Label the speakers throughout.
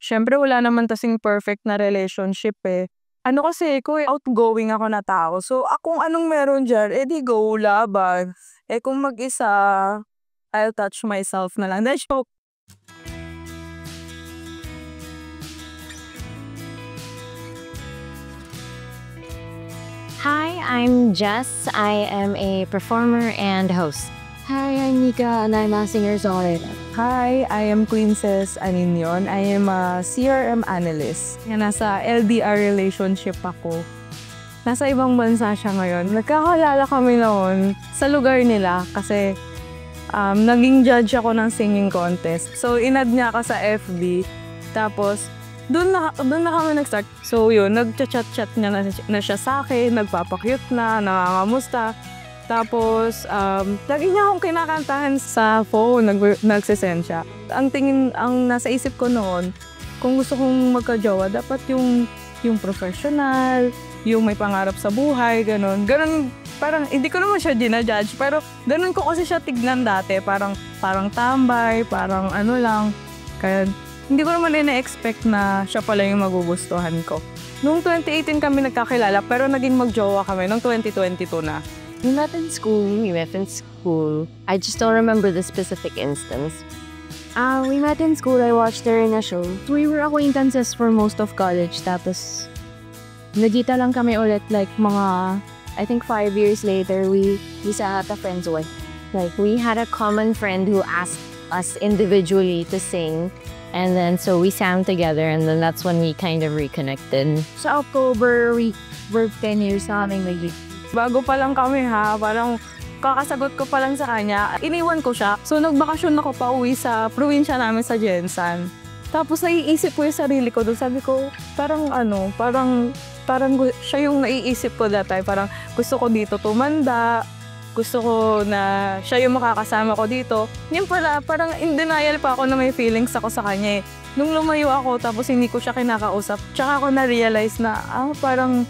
Speaker 1: Siyempre wala naman kasing perfect na relationship eh. Ano kasi ko outgoing ako na tao. So, kung anong meron diyan, edi go, laban. Eh kung mag-isa, I'll touch myself na lang. Joke.
Speaker 2: Hi, I'm Jess. I am a performer and host.
Speaker 3: Hi, I'm Nika and I'm a singer-songwriter.
Speaker 1: Hi, I am Princess Aninyon. I am a CRM analyst. Nasa LDR relationship ako. Nasa ibang bansa siya ngayon. Nagkakalala kami noon sa lugar nila kasi naging judge ako ng singing contest. So, inad niya ako sa FB. Tapos, doon na kami nag-start. So, yun, nag-chat-chat niya na siya sa akin, nagpapakyut na, nangangamusta. Tapos, lagi niya akong kinakantahan sa phone, nagsisend siya. Ang nasa isip ko noon, kung gusto kong magka-jowa, dapat yung professional, yung may pangarap sa buhay, ganun. Ganun, parang, hindi ko naman siya ginajudge, pero ganun ko kasi siya tignan dati. Parang tambay, parang ano lang. Kaya, hindi ko naman ina-expect na siya pala yung magugustuhan ko. Noong 2018 kami nagkakilala, pero naging magjowa kami noong 2022 na.
Speaker 3: We met in school. I just don't remember the specific instance. We met in school. I watched her in a show. We were acquaintances for most of college. Tapos, nagkita lang kami ulit like mga, I think 5 years later, we sat at a friend's wedding.
Speaker 2: Like, we had a common friend who asked us individually to sing. And then, so we sang together, and then that's when we kind of reconnected.
Speaker 3: Sa October, we were 10 years na kaming naging.
Speaker 1: Bago pa lang kami parang kakasagot ko pa lang sa kanya, iniwan ko siya. So, nagbakasyon ako pa uwi sa probinsya namin sa Jensan. Tapos, naiisip ko yung sarili ko doon. Sabi ko, parang siya yung naiisip ko that time. Parang gusto ko dito tumanda. Gusto ko na siya yung makakasama ko dito. Yun pala, parang in denial pa ako na may feelings ako sa kanya eh. Nung lumayo ako, tapos hindi ko siya kinakausap, tsaka ako na-realize na, parang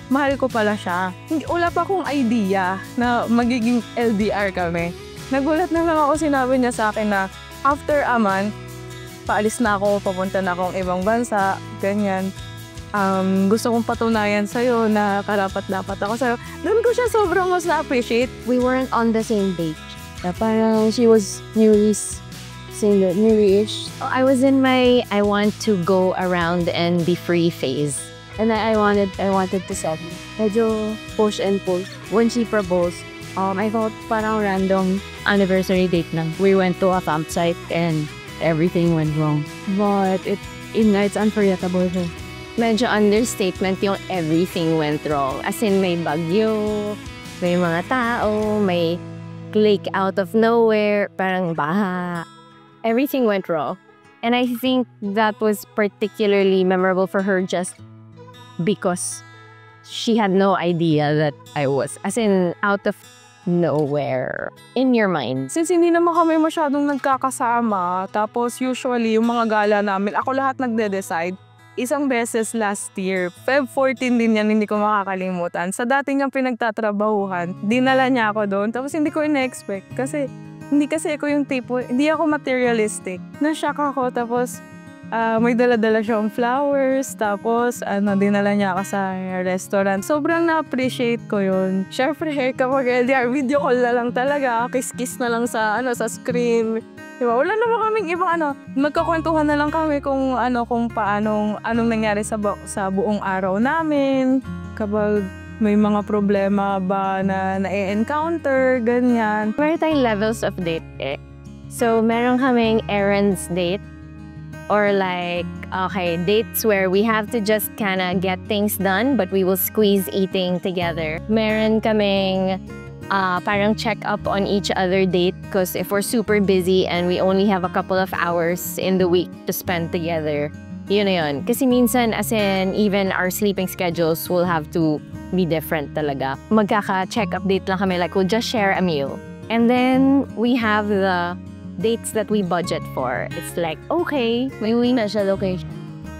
Speaker 1: mahal ko pala siya. Wala pa akong idea na magiging LDR kami. Nagulat na lang ako, sinabi niya sa akin na after a month, paalis na ako, papunta na akong ibang bansa, ganyan. Gusto kong patunayan sa'yo na karapat-dapat ako sa'yo. Doon ko siya sobrang mas na-appreciate.
Speaker 3: We weren't on the same page. Parang she was newly single, newly-ish.
Speaker 2: I was in my I want to go around and be free phase.
Speaker 3: And I wanted to settle. Medyo push and pull. When she proposed, I thought parang random anniversary date lang. We went to a campsite and everything went wrong. But it's unforgettable.
Speaker 2: Medyo understatement yung everything went wrong. As in, may bagyo, may mga tao, may lake out of nowhere, parang baha. Everything went wrong. And I think that was particularly memorable for her just because she had no idea that I was. As in, out of nowhere. In your mind.
Speaker 1: Since hindi naman kami masyadong nagkakasama, tapos usually yung mga gala namin, ako lahat nagde-decide. Isang beses last year, Feb 14 din yan, hindi ko makakalimutan. Sa dati niyang pinagtatrabahuhan, dinala niya ako doon. Tapos hindi ko ina-expect kasi hindi ako yung tipo, hindi ako materialistic. Na-shock ako, tapos may dala-dala siyang flowers, tapos dinala niya ako sa restaurant. Sobrang na-appreciate ko yun. Syempre, kapag LDR, video call na lang talaga, kiss-kiss na lang sa screen. Diba? Wala naman kaming ibang magkakwentuhan na lang kami kung anong nangyari sa buong araw namin. Kapag may mga problema ba na na-encounter, ganyan.
Speaker 2: Meron tayong levels of date eh. So, meron kaming errands date. Or like, okay, dates where we have to just kind of get things done, but we will squeeze eating together. Meron kaming parang check up on each other date because if we're super busy and we only have a couple of hours in the week to spend together, yun na yun. Kasi minsan, as in, even our sleeping schedules will have to be different talaga. Magkaka-check up date lang kami, like we'll just share a meal. And then, we have the dates that we budget for. It's like, okay, may uwi na siya location.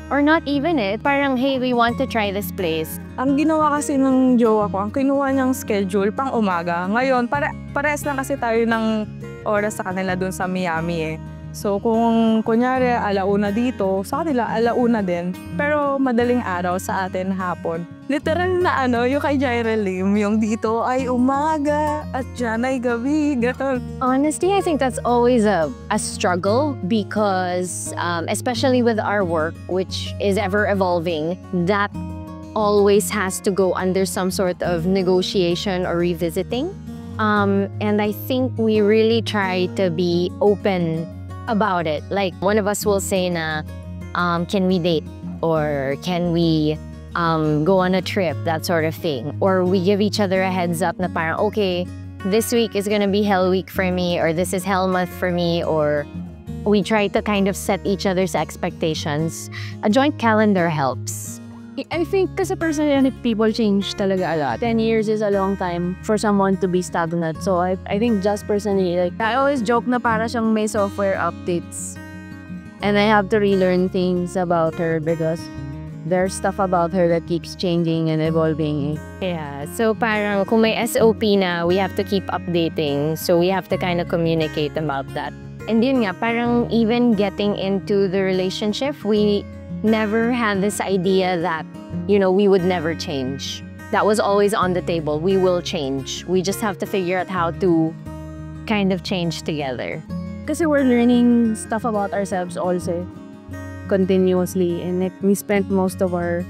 Speaker 2: Or not even it. Parang, hey, we want to try this place.
Speaker 1: Ang ginawa kasi ng jowa ko, ang kinuha niyang schedule pang umaga. Ngayon, parehas lang kasi tayo ng oras sa kanila dun sa Miami eh. So kung kunyari alauna dito, sa kanila alauna din. Pero madaling araw sa atin hapon. Literal na yung kay Jaira Lim, yung dito ay umaga at dyan ay gabi. Ganon.
Speaker 2: Honestly, I think that's always a struggle because especially with our work, which is ever evolving, that always has to go under some sort of negotiation or revisiting. And I think we really try to be open about it. Like one of us will say na, can we date? Or can we go on a trip? That sort of thing. Or we give each other a heads up na parang, okay, this week is gonna be hell week for me, or this is hell month for me, or we try to kind of set each other's expectations. A joint calendar helps.
Speaker 3: I think kasi personally, people change talaga a lot. 10 years is a long time for someone to be stagnant. So I think just personally, like, I always joke na para siyang may software updates. And I have to relearn things about her because there's stuff about her that keeps changing and evolving.
Speaker 2: Yeah, so parang kung may SOP na, we have to keep updating. So we have to kind of communicate about that. And yun nga, parang even getting into the relationship, we never had this idea that, we would never change. That was always on the table. We will change. We just have to figure out how to kind of change together.
Speaker 3: Kasi we're learning stuff about ourselves also continuously, and we spent most of our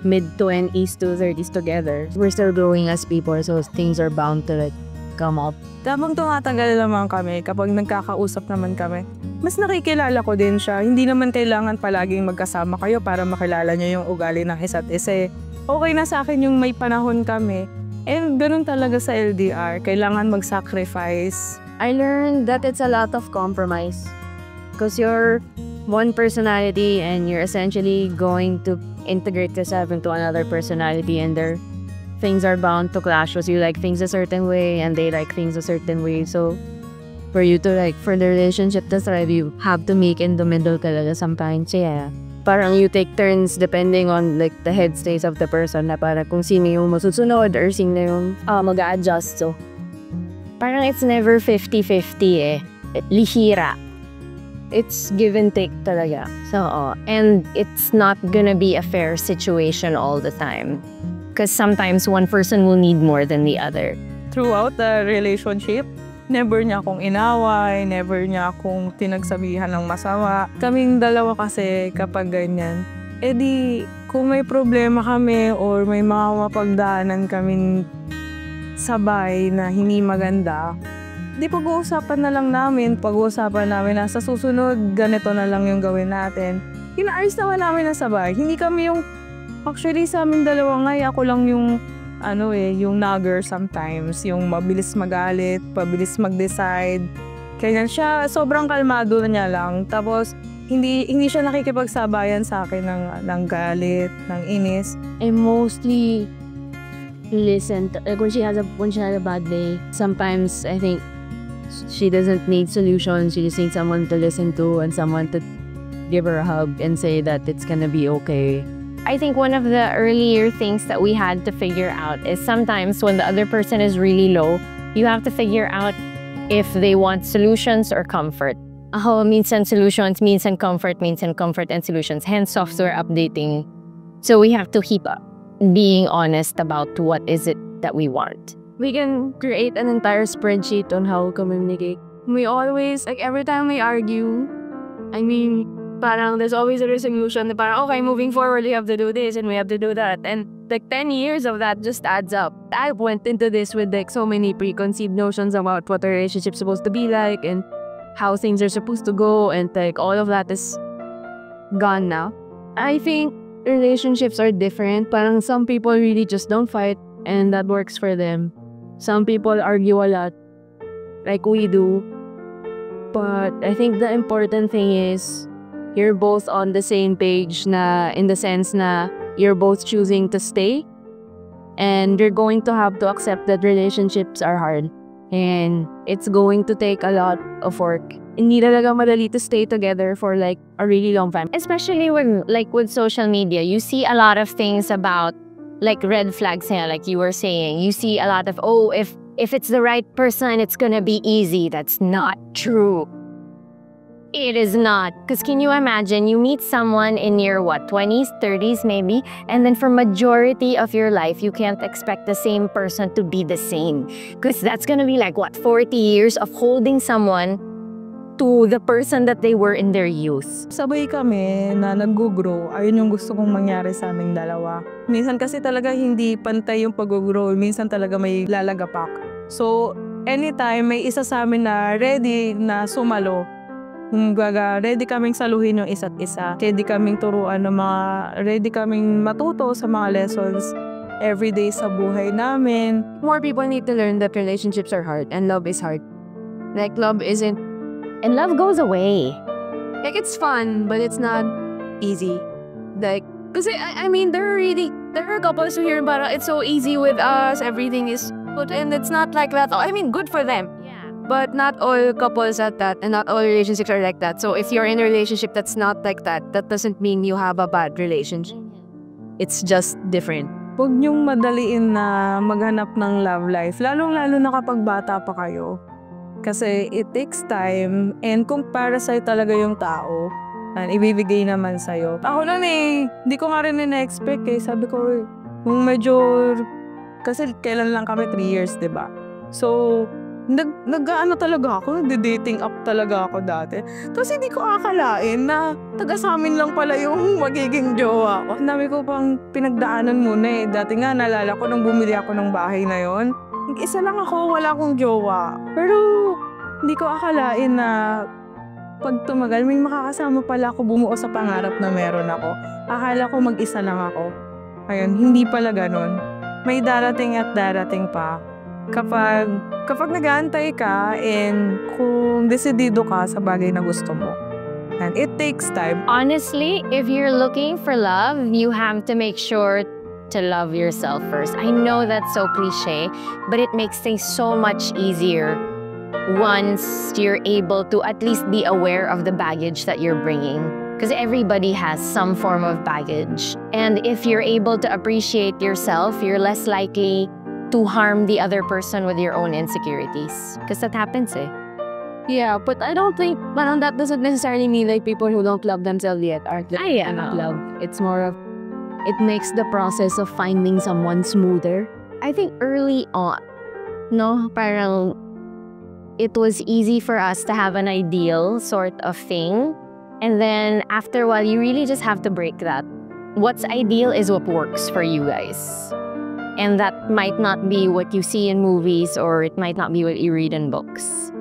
Speaker 3: mid-20s to 30s together. We're still growing as people, so things are bound to come up.
Speaker 1: Tamang tumatagal naman kami kapag nagkakausap naman kami. Mas nakikilala ko din siya. Hindi naman kailangan palaging magkasama kayo para makilala niyo yung ugali ng isa't isa. Okay na sa akin yung may panahon kami. And ganun talaga sa LDR. Kailangan mag-sacrifice.
Speaker 3: I learned that it's a lot of compromise. Because you're one personality and you're essentially going to integrate yourself into another personality, and things are bound to clash because you like things a certain way and they like things a certain way. So for you to for the relationship to thrive, you have to make in the middle talaga sometimes. Yeah. Parang you take turns depending on the headspace of the person na parang kung sino yung masusunod or sino yung mag-a-adjust. So
Speaker 2: parang it's never 50-50 Lihira. It's give and take talaga. So, and it's not gonna be a fair situation all the time. Because sometimes one person will need more than the other.
Speaker 1: Throughout the relationship, never niya akong inaway, never niya akong tinagsabihan ng masama. Kaming dalawa kasi kapag ganyan, kung may problema kami or may mga mapagdaanan kaming sabay na hindi maganda, pag-uusapan na lang namin. Pag-uusapan namin na sa susunod, ganito na lang yung gawin natin. Inaayos naman namin na sabay. Hindi kami yung, actually sa aming dalawa nga, ako lang yung, yung nagger sometimes. Yung mabilis magalit, mabilis mag-decide. Kaya siya, sobrang kalmado na niya lang. Tapos, hindi siya nakikipagsabayan sa akin ng galit, ng inis.
Speaker 3: I mostly listen to, when she had a bad day. Sometimes, I think, she doesn't need solutions. She just needs someone to listen to and someone to give her a hug and say that it's gonna be okay.
Speaker 2: I think one of the earlier things that we had to figure out is sometimes when the other person is really low, you have to figure out if they want solutions or comfort. Minsan solutions, minsan comfort and solutions. Hence software updating. So we have to keep being honest about what is it that we want.
Speaker 3: We can create an entire spreadsheet on how to communicate. We always, every time we argue, parang there's always a resolution. Parang, okay, moving forward, we have to do this and we have to do that. And 10 years of that just adds up. I went into this with so many preconceived notions about what a relationship's supposed to be like and how things are supposed to go, and all of that is gone now. I think relationships are different. Parang some people really just don't fight and that works for them. Some people argue a lot, like we do. But I think the important thing is you're both on the same page in the sense na you're both choosing to stay. And you're going to have to accept that relationships are hard. And it's going to take a lot of work. Hindi talaga madali to stay together for a really long time.
Speaker 2: Especially with social media, you see a lot of things about red flags, like you were saying. You see a lot of, if it's the right person, it's gonna be easy. That's not true. It is not. Because can you imagine, you meet someone in your, 20s, 30s maybe, and then for majority of your life, you can't expect the same person to be the same. Because that's gonna be like, 40 years of holding someone to the person that they were in their youth.
Speaker 1: Sabay kami na nag-grow. Ayun yung gusto kong mangyari sa aming dalawa. Minsan kasi talaga hindi pantay yung pag-grow. Minsan talaga may lalagapak. So, anytime may isa sa amin na ready na sumalo, ready kaming saluhin yung isa't isa. Ready kaming turuan ng ready kaming matuto sa mga lessons everyday sa buhay namin.
Speaker 3: More people need to learn that relationships are hard and love is hard. Like, love isn't...
Speaker 2: And love goes away.
Speaker 3: Like, it's fun, but it's not easy. Like, because I mean, there are couples who hear about it's so easy with us, everything is good, and it's not like that. I mean, good for them.
Speaker 2: Yeah.
Speaker 3: But not all couples are that, and not all relationships are like that. So if you're in a relationship that's not like that, that doesn't mean you have a bad relationship. It's just different.
Speaker 1: Huwag niyong madaliin na maghanap ng love life, lalong-lalo na kapag bata pa kayo. Kasi it takes time, and kung para sa'yo talaga yung tao, ibibigay naman sa'yo. Ako lang hindi ko nga rin na-expect Sabi ko, kung medyo, kasi kailan lang kami 3 years, diba? So, nag-ano talaga ako, nag-dating up talaga ako dati. Tapos hindi ko akalain na taga sa amin lang pala yung magiging jowa ko. Ang dami ko pang pinagdaanan muna Dati nga, naalala ko nung bumili ako ng bahay na yon. Isa lang ako, wala akong jowa. Pero hindi ko akalain na pag tumagal, may makakasama pala ako bumuo sa pangarap na meron ako. Akala ko mag-isa lang ako. Ayun, hindi pala ganun. May darating at darating pa. Kapag nag-aantay ka and kung desidido ka sa bagay na gusto mo. And it takes time.
Speaker 2: Honestly, if you're looking for love, you have to make sure to love yourself first. I know that's so cliche, but it makes things so much easier once you're able to at least be aware of the baggage that you're bringing. Because everybody has some form of baggage. And if you're able to appreciate yourself, you're less likely to harm the other person with your own insecurities. Because that happens
Speaker 3: Yeah, but I don't think, that doesn't necessarily mean like people who don't love themselves yet are not love. It's more of, it makes the process of finding someone smoother.
Speaker 2: I think early on, parang it was easy for us to have an ideal sort of thing. And then after a while, you really just have to break that. What's ideal is what works for you guys. And that might not be what you see in movies, or it might not be what you read in books.